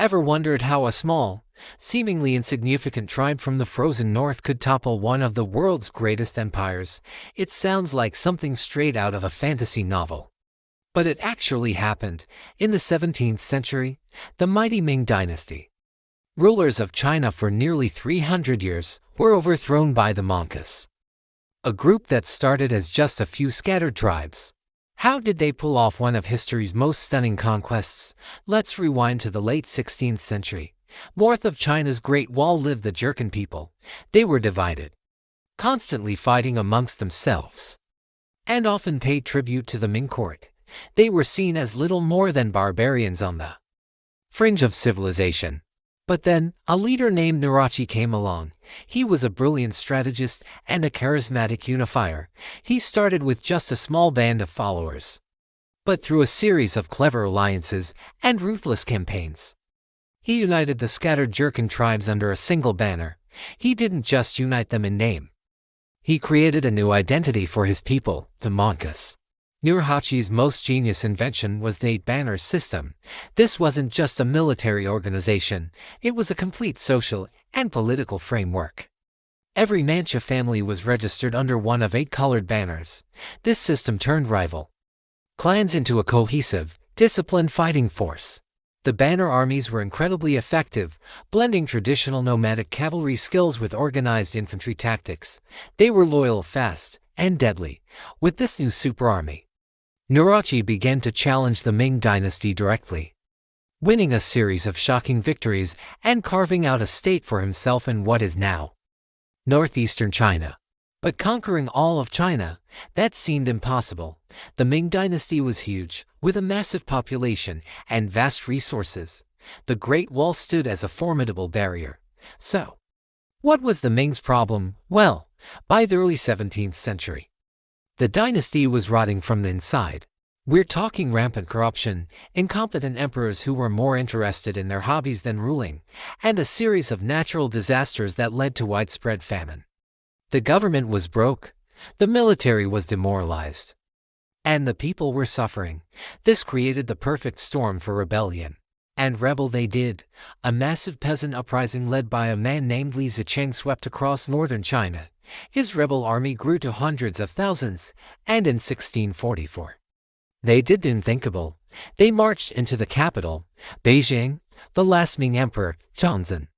Ever wondered how a small, seemingly insignificant tribe from the frozen north could topple one of the world's greatest empires? It sounds like something straight out of a fantasy novel. But it actually happened. In the 17th century, the mighty Ming Dynasty, rulers of China for nearly 300 years, were overthrown by the Mongols, a group that started as just a few scattered tribes. How did they pull off one of history's most stunning conquests? Let's rewind to the late 16th century. North of China's Great Wall lived the Jurchen people. They were divided, constantly fighting amongst themselves, and often paid tribute to the Ming court. They were seen as little more than barbarians on the fringe of civilization. But then, a leader named Narachi came along. He was a brilliant strategist and a charismatic unifier. He started with just a small band of followers, but through a series of clever alliances and ruthless campaigns, he united the scattered Jurchen tribes under a single banner. He didn't just unite them in name. He created a new identity for his people, the Mongols. Narachi's most genius invention was the eight-banner system. This wasn't just a military organization, it was a complete social and political framework. Every Manchu family was registered under one of 8 colored banners. This system turned rival clans into a cohesive, disciplined fighting force. The banner armies were incredibly effective, blending traditional nomadic cavalry skills with organized infantry tactics. They were loyal, fast, and deadly. With this new super army, Narachi began to challenge the Ming Dynasty directly, winning a series of shocking victories and carving out a state for himself in what is now northeastern China. But conquering all of China, that seemed impossible. The Ming Dynasty was huge, with a massive population and vast resources. The Great Wall stood as a formidable barrier. So, what was the Ming's problem? Well, by the early 17th century, the dynasty was rotting from the inside. We're talking rampant corruption, incompetent emperors who were more interested in their hobbies than ruling, and a series of natural disasters that led to widespread famine. The government was broke, the military was demoralized, and the people were suffering. This created the perfect storm for rebellion. And rebel they did. A massive peasant uprising led by a man named Li Zicheng swept across northern China. His rebel army grew to hundreds of thousands, and in 1644, they did the unthinkable. They marched into the capital, Beijing. The last Ming emperor, Zhongzhen,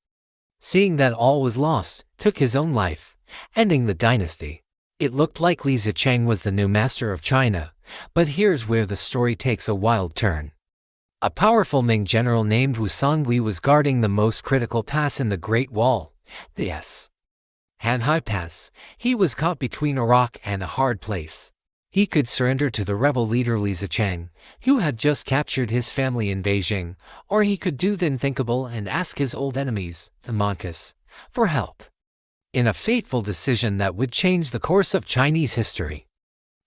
seeing that all was lost, took his own life, ending the dynasty. It looked like Li Zicheng was the new master of China, but here's where the story takes a wild turn. A powerful Ming general named Wu Songui was guarding the most critical pass in the Great Wall, the Hanhai Pass. He was caught between a rock and a hard place. He could surrender to the rebel leader Li Zicheng, who had just captured his family in Beijing, or he could do the unthinkable and ask his old enemies, the Mongols, for help. In a fateful decision that would change the course of Chinese history,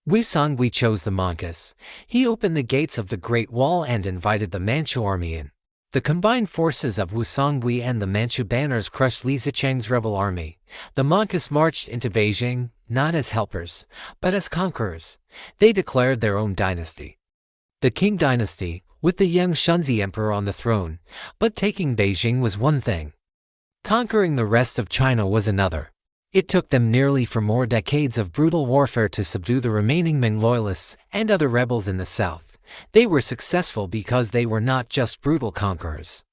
Wu Songui chose the Mongols. He opened the gates of the Great Wall and invited the Manchu army in. The combined forces of Wu Songui and the Manchu banners crushed Li Zicheng's rebel army. The Mongols marched into Beijing, not as helpers, but as conquerors. They declared their own dynasty, the Qing Dynasty, with the young Shunzi emperor on the throne. But taking Beijing was one thing. Conquering the rest of China was another. It took them nearly 4 more decades of brutal warfare to subdue the remaining Ming loyalists and other rebels in the south. They were successful because they were not just brutal conquerors.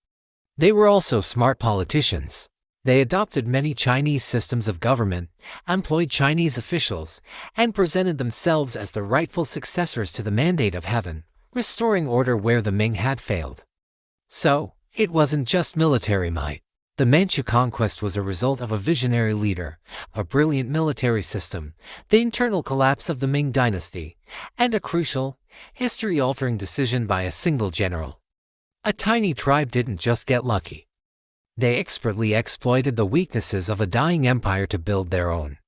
They were also smart politicians. They adopted many Chinese systems of government, employed Chinese officials, and presented themselves as the rightful successors to the mandate of heaven, restoring order where the Ming had failed. So, it wasn't just military might. The Manchu conquest was a result of a visionary leader, a brilliant military system, the internal collapse of the Ming Dynasty, and a crucial, history-altering decision by a single general. A tiny tribe didn't just get lucky. They expertly exploited the weaknesses of a dying empire to build their own,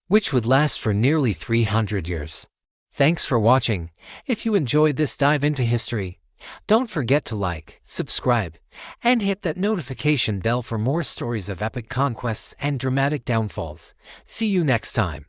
which would last for nearly 300 years. Thanks for watching. If you enjoyed this dive into history, don't forget to like, subscribe, and hit that notification bell for more stories of epic conquests and dramatic downfalls. See you next time.